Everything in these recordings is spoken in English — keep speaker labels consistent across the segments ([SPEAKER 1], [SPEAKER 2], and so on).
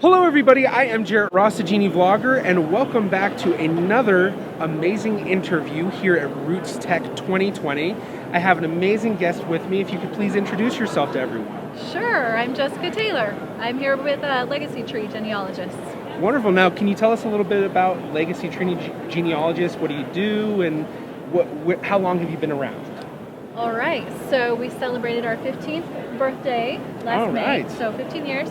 [SPEAKER 1] Hello everybody, I am Jarrett Ross, the GeneaVlogger, and welcome back to another amazing interview here at RootsTech 2020. I have an amazing guest with me. If you could please introduce yourself to everyone.
[SPEAKER 2] Sure, I'm Jessica Taylor. I'm here with Legacy Tree Genealogists.
[SPEAKER 1] Wonderful. Now, can you tell us a little bit about Legacy Tree Genealogists? What do you do, and how long have you been around?
[SPEAKER 2] All right, so we celebrated our 15th birthday last May, so 15 years.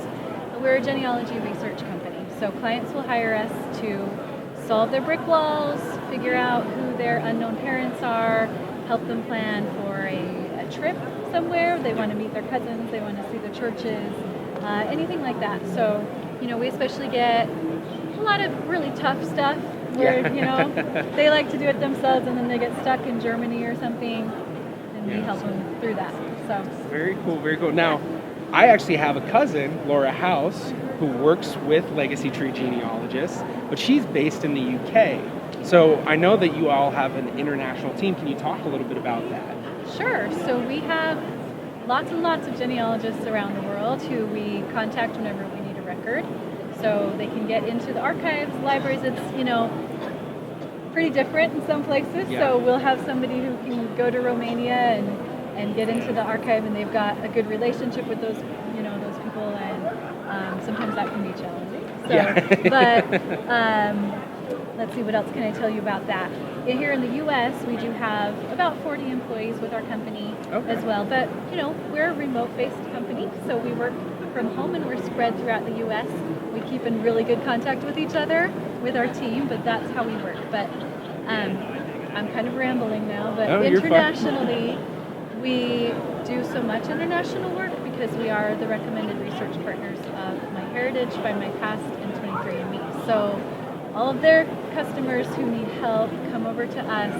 [SPEAKER 2] We're a genealogy research company, so clients will hire us to solve their brick walls, figure out who their unknown parents are, help them plan for a trip somewhere. They want to meet their cousins, they want to see the churches, anything like that. So, we especially get a lot of really tough stuff where, they like to do it themselves and then they get stuck in Germany or something, and we help them through that. So
[SPEAKER 1] very cool, very cool. Now, I actually have a cousin, Laura House, who works with Legacy Tree Genealogists, but she's based in the UK. So I know that you all have an international team. Can you talk a little bit about that?
[SPEAKER 2] Sure. So we have lots and lots of genealogists around the world who we contact whenever we need a record. So they can get into the archives, libraries. It's, pretty different in some places. Yeah. So we'll have somebody who can go to Romania and get into the archive, and they've got a good relationship with those people, and sometimes that can be challenging. So, but let's see, what else can I tell you about that? Here in the U.S., we do have about 40 employees with our company as well. But we're a remote-based company, so we work from home and we're spread throughout the U.S. We keep in really good contact with each other, with our team, but that's how we work. But I'm kind of rambling now, but internationally, we do so much international work because we are the recommended research partners of MyHeritage, Find My Past, and 23andMe. So all of their customers who need help come over to us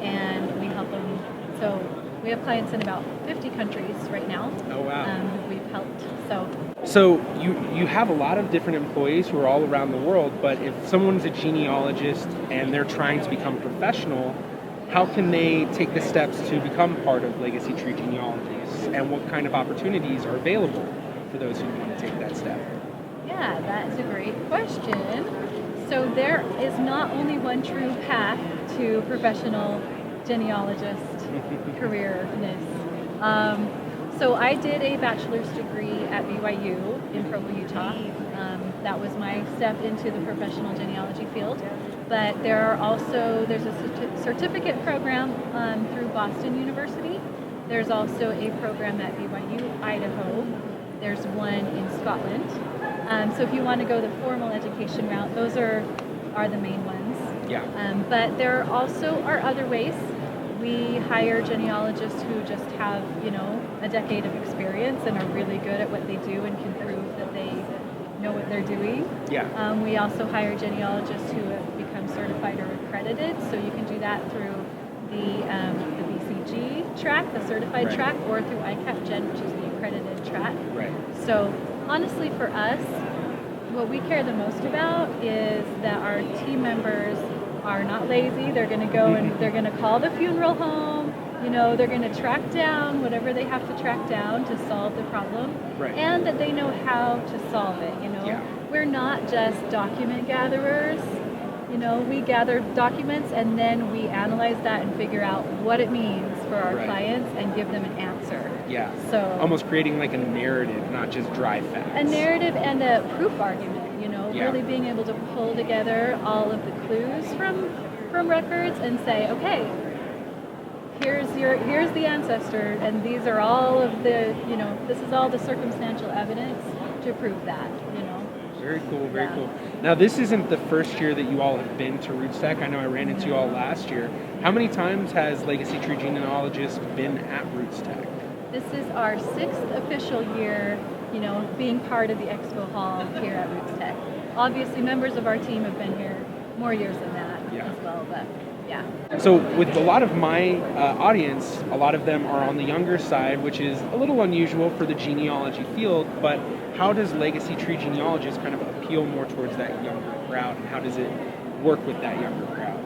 [SPEAKER 2] and we help them. So we have clients in about 50 countries right now.
[SPEAKER 1] Oh, wow.
[SPEAKER 2] We've helped.
[SPEAKER 1] So you have a lot of different employees who are all around the world, but if someone's a genealogist and they're trying to become professional, how can they take the steps to become part of Legacy Tree Genealogists, and what kind of opportunities are available for those who want to take that step?
[SPEAKER 2] Yeah, that is a great question. So there is not only one true path to professional genealogist careerness. So I did a bachelor's degree at BYU in Provo, Utah. That was my step into the professional genealogy field. But there's a certificate program through Boston University. There's also a program at BYU, Idaho. There's one in Scotland. So if you want to go the formal education route, those are the main ones.
[SPEAKER 1] Yeah.
[SPEAKER 2] But there also are other ways. We hire genealogists who just have, a decade of experience and are really good at what they do and can prove that they know what they're doing.
[SPEAKER 1] Yeah.
[SPEAKER 2] We also hire genealogists who have become certified or accredited, so you can do that through the BCG track, the certified track, or through ICAP Gen, which is the accredited track.
[SPEAKER 1] Right.
[SPEAKER 2] So honestly, for us, what we care the most about is that our team members are not lazy. They're going to go and they're going to call the funeral home. They're going to track down whatever they have to track down to solve the problem, and that they know how to solve it. We're not just document gatherers. We gather documents and then we analyze that and figure out what it means for our clients and give them an answer.
[SPEAKER 1] Yeah.
[SPEAKER 2] So
[SPEAKER 1] almost creating like a narrative, not just dry facts.
[SPEAKER 2] A narrative and a proof argument. Really being able to pull together all of the clues from records and say, okay, here's the ancestor, and these are all of the, this is all the circumstantial evidence to prove that.
[SPEAKER 1] Very cool, very cool. Now, this isn't the first year that you all have been to RootsTech. I know I ran into you all last year. How many times has Legacy Tree Genealogists been at RootsTech?
[SPEAKER 2] This is our 6th official year, being part of the expo hall here at RootsTech. Obviously, members of our team have been here more years than that as well, but yeah.
[SPEAKER 1] So with a lot of my audience, a lot of them are on the younger side, which is a little unusual for the genealogy field, but how does Legacy Tree Genealogists kind of appeal more towards that younger crowd, and how does it work with that younger crowd?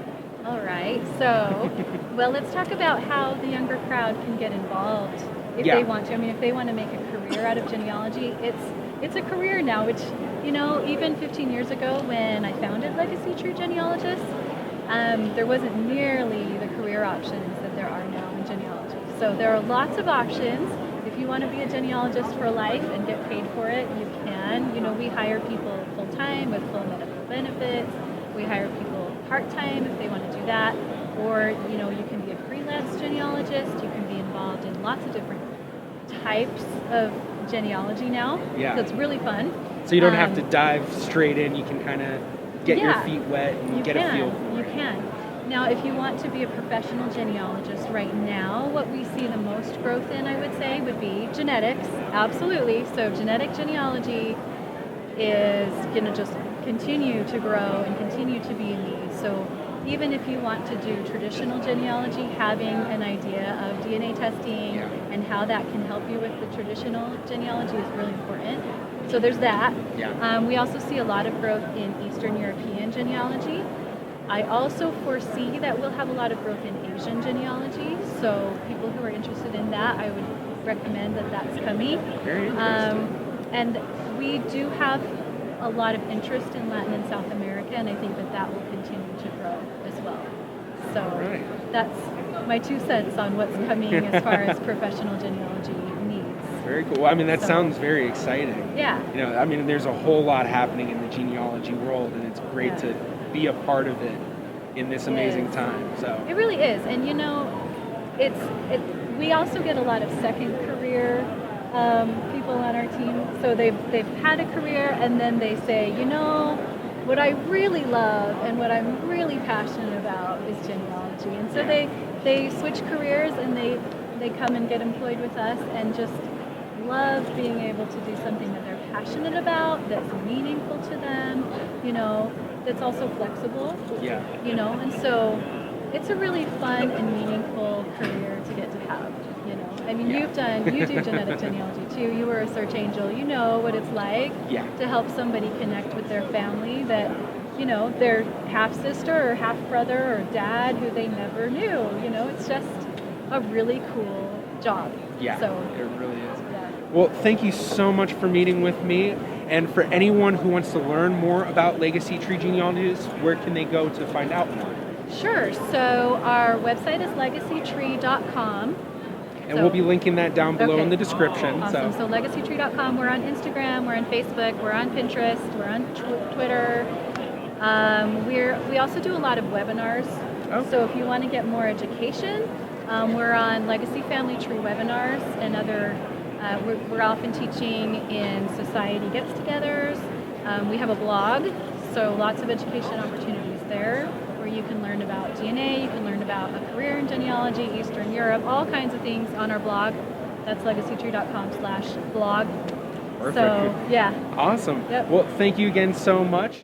[SPEAKER 2] All right, so, well, let's talk about how the younger crowd can get involved if they want to. I mean, if they want to make a career out of genealogy, it's a career now, which You know, even 15 years ago when I founded Legacy Tree Genealogists, there wasn't nearly the career options that there are now in genealogy. So there are lots of options. If you want to be a genealogist for life and get paid for it, you can. You know, we hire people full-time with full medical benefits. We hire people part-time if they want to do that. Or, you know, you can be a freelance genealogist. You can be involved in lots of different types of genealogy now.
[SPEAKER 1] Yeah.
[SPEAKER 2] That's really fun.
[SPEAKER 1] So you don't have to dive straight in. You can kind of get your feet wet and get a feel for it.
[SPEAKER 2] You can. Now, if you want to be a professional genealogist right now, what we see the most growth in, I would say, would be genetics. Absolutely. So genetic genealogy is going to just continue to grow and continue to be a need. So even if you want to do traditional genealogy, having an idea of DNA testing and how that can help you with the traditional genealogy is really important. So there's that. We also see a lot of growth in Eastern European genealogy. I also foresee that we'll have a lot of growth in Asian genealogy. So people who are interested in that, I would recommend that that's coming.
[SPEAKER 1] Very interesting.
[SPEAKER 2] And we do have a lot of interest in Latin and South America, and I think that that will continue to grow as well. So that's my 2 cents on what's coming as far as professional genealogy needs.
[SPEAKER 1] Very cool. Well, I mean, that sounds very exciting.
[SPEAKER 2] Yeah.
[SPEAKER 1] You know, I mean, there's a whole lot happening in the genealogy world, and it's great to be a part of it in this amazing time. So
[SPEAKER 2] it really is, and you know, we also get a lot of second career people on our team. So they've had a career, and then they say, you know, what I really love and what I'm really passionate about is genealogy, and so they switch careers and they come and get employed with us and just love being able to do something that they're passionate about, that's meaningful to them, you know, that's also flexible. You know, and so it's a really fun and meaningful career to get to have, you know. I mean, you do genetic genealogy too. You were a search angel. You know what it's like to help somebody connect with their family that, you know, their half-sister or half-brother or dad who they never knew. You know, it's just a really cool job. So
[SPEAKER 1] it really is. Well, thank you so much for meeting with me. And for anyone who wants to learn more about Legacy Tree Genealogists, where can they go to find out more?
[SPEAKER 2] Sure. So our website is legacytree.com.
[SPEAKER 1] And we'll be linking that down below in the description.
[SPEAKER 2] Awesome. So legacytree.com. We're on Instagram. We're on Facebook. We're on Pinterest. We're on Twitter. We also do a lot of webinars. So if you want to get more education, we're on Legacy Family Tree webinars and other. We're often teaching in society gets-togethers. We have a blog, so lots of education opportunities there where you can learn about DNA, you can learn about a career in genealogy, Eastern Europe, all kinds of things on our blog. That's legacytree.com/blog.
[SPEAKER 1] Perfect.
[SPEAKER 2] So,
[SPEAKER 1] Awesome. Well, thank you again so much.